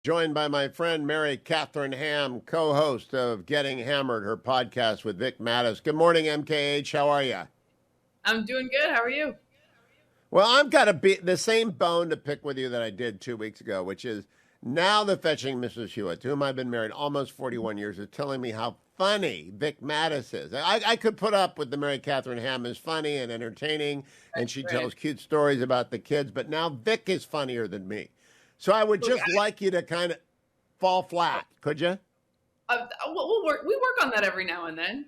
Joined by my friend Mary Katherine Ham, co-host of Getting Hammered, her podcast with Vic Mattis. Good morning, MKH. How are you? I'm doing good. How are you? Well, I've got the same bone to pick with you that I did 2 weeks ago, which is now the fetching Mrs. Hewitt, to whom I've been married almost 41 years, is telling me how funny Vic Mattis is. I could put up with the Mary Katherine Ham is funny and entertaining, and she Right. tells cute stories about the kids, but now Vic is funnier than me. So I would Look, just like you to kind of fall flat, could you? we'll work. We work on that every now and then.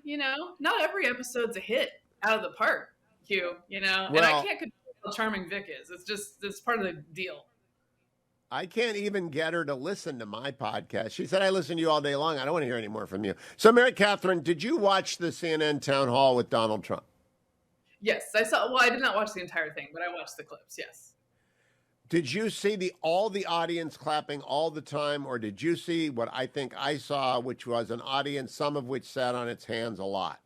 Not every episode's a hit out of the park, Hugh. And I Well, can't control how charming Vic is. It's part of the deal. I can't even get her to listen to my podcast. She said, I listen to you all day long. I don't want to hear any more from you. So, Mary Katherine, did you watch the CNN town hall with Donald Trump? Yes, I saw. Well, I did not watch the entire thing, but I watched the clips. Yes. Did you see all the audience clapping all the time, or did you see what I think I saw, which was an audience, some of which sat on its hands a lot?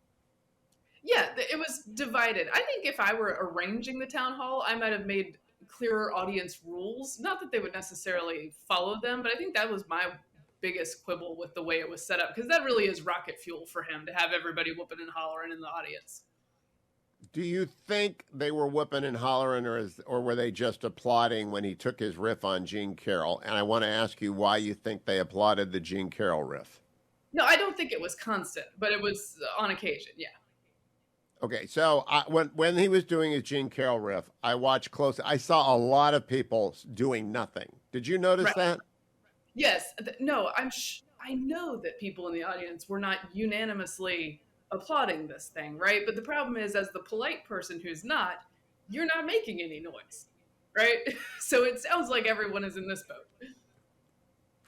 Yeah, it was divided. I think if I were arranging the town hall, I might have made clearer audience rules. Not that they would necessarily follow them, but I think that was my biggest quibble with the way it was set up, because that really is rocket fuel for him to have everybody whooping and hollering in the audience. Do you think they were whooping and hollering, or were they just applauding when he took his riff on Gene Caroll? And I want to ask you why you think they applauded the Gene Caroll riff. No, I don't think it was constant, but it was on occasion. Yeah. Okay, so when he was doing his Gene Caroll riff, I watched close. I saw a lot of people doing nothing. Did you notice Right. that? Yes. No, I know that people in the audience were not unanimously applauding this thing, right? But the problem is, as the polite person who's not, you're not making any noise, right? So it sounds like everyone is in this boat.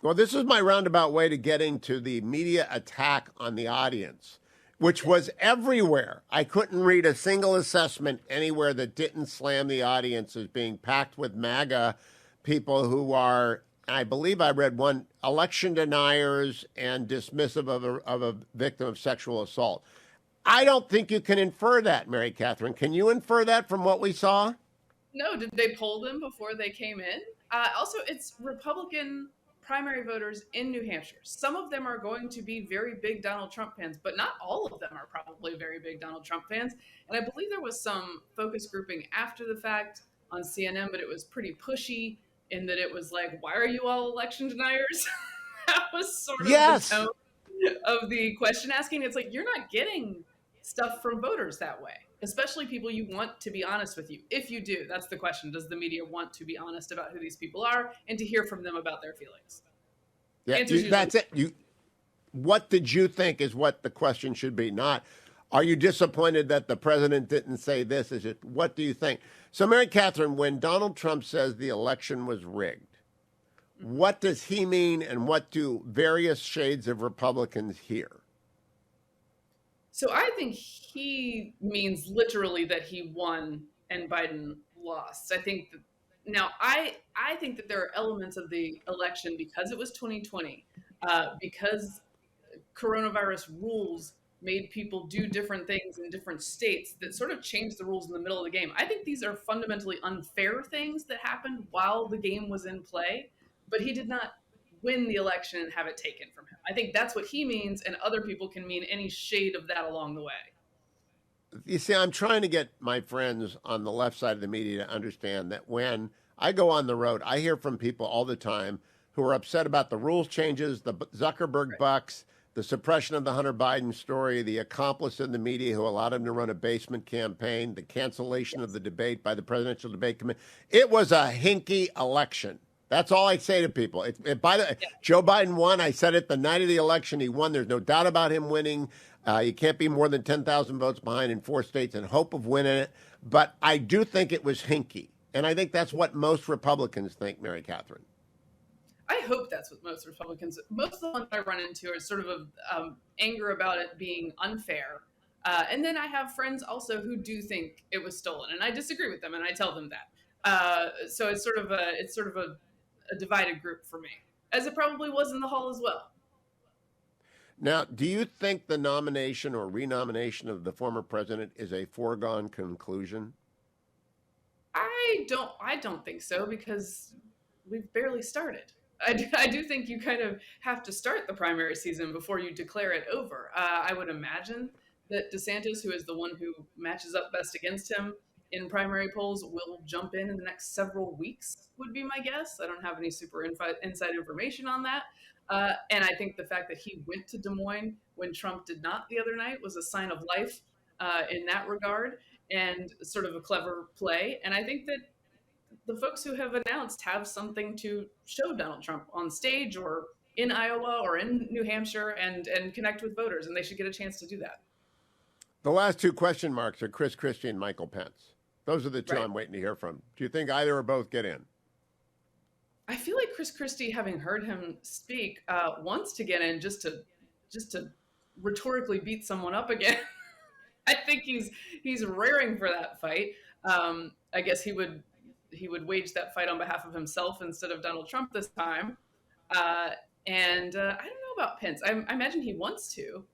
Well, this is my roundabout way to getting to the media attack on the audience, which was everywhere. I couldn't read a single assessment anywhere that didn't slam the audience as being packed with MAGA people who are, I believe I read one, election deniers and dismissive of a victim of sexual assault. I don't think you can infer that, Mary Katherine. Can you infer that from what we saw? No, did they poll them before they came in? Also, it's Republican primary voters in New Hampshire. Some of them are going to be very big Donald Trump fans, but not all of them are probably very big Donald Trump fans. And I believe there was some focus grouping after the fact on CNN, but it was pretty pushy in that it was like, why are you all election deniers? That was sort of the Yes. tone of the question asking. It's like, you're not getting stuff from voters that way, especially people you want to be honest with you. If you do, that's the question. Does the media want to be honest about who these people are and to hear from them about their feelings? Yeah, Answers usually that's it. What did you think is what the question should be, not are you disappointed that the president didn't say this? Is it what do you think? So, Mary Katherine, when Donald Trump says the election was rigged, what does he mean, and what do various shades of Republicans hear? So I think he means literally that he won and Biden lost. I think that now I think that there are elements of the election, because it was 2020, because coronavirus rules made people do different things in different states, that sort of changed the rules in the middle of the game. I think these are fundamentally unfair things that happened while the game was in play, but he did not win the election and have it taken from him. I think that's what he means, and other people can mean any shade of that along the way. You see, I'm trying to get my friends on the left side of the media to understand that when I go on the road, I hear from people all the time who are upset about the rules changes, the Zuckerberg Right. bucks, the suppression of the Hunter Biden story, the accomplice in the media who allowed him to run a basement campaign, the cancellation of Yes. the debate by the Presidential Debate Committee. It was a hinky election. That's all I say to people. Yeah. Joe Biden won. I said it the night of the election. He won. There's no doubt about him winning. You can't be more than 10,000 votes behind in 4 states and hope of winning it. But I do think it was hinky. And I think that's what most Republicans think, Mary Katherine. I hope that's what most of the ones I run into are sort of anger about it being unfair. And then I have friends also who do think it was stolen, and I disagree with them, and I tell them that. So it's sort of a divided group for me, as it probably was in the hall as well. Now, do you think the nomination or renomination of the former president is a foregone conclusion? I don't think so, because we've barely started. I do think you kind of have to start the primary season before you declare it over. I would imagine that DeSantis, who is the one who matches up best against him in primary polls, will jump in the next several weeks, would be my guess. I don't have any super inside information on that. And I think the fact that he went to Des Moines when Trump did not the other night was a sign of life in that regard, and sort of a clever play. And I think that the folks who have announced have something to show Donald Trump on stage or in Iowa or in New Hampshire, and connect with voters, and they should get a chance to do that. The last two question marks are Chris Christie and Michael Pence. Those are the two Right. I'm waiting to hear from. Do you think either or both get in? I feel like Chris Christie, having heard him speak, wants to get in just to rhetorically beat someone up again. I think he's raring for that fight. I guess he would wage that fight on behalf of himself instead of Donald Trump this time. And I don't know about Pence. I imagine he wants to.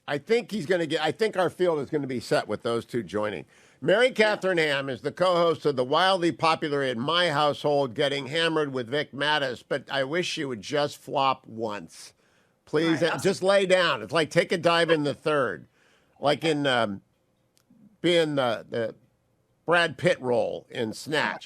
I think he's going to get. I think our field is going to be set with those two joining. Mary Catherine Ham is the co-host of the wildly popular In My Household, Getting Hammered with Vic Mattis, but I wish she would just flop once. Please, Right, just lay down. It's like take a dive in the third, like in being the Brad Pitt role in Snatch.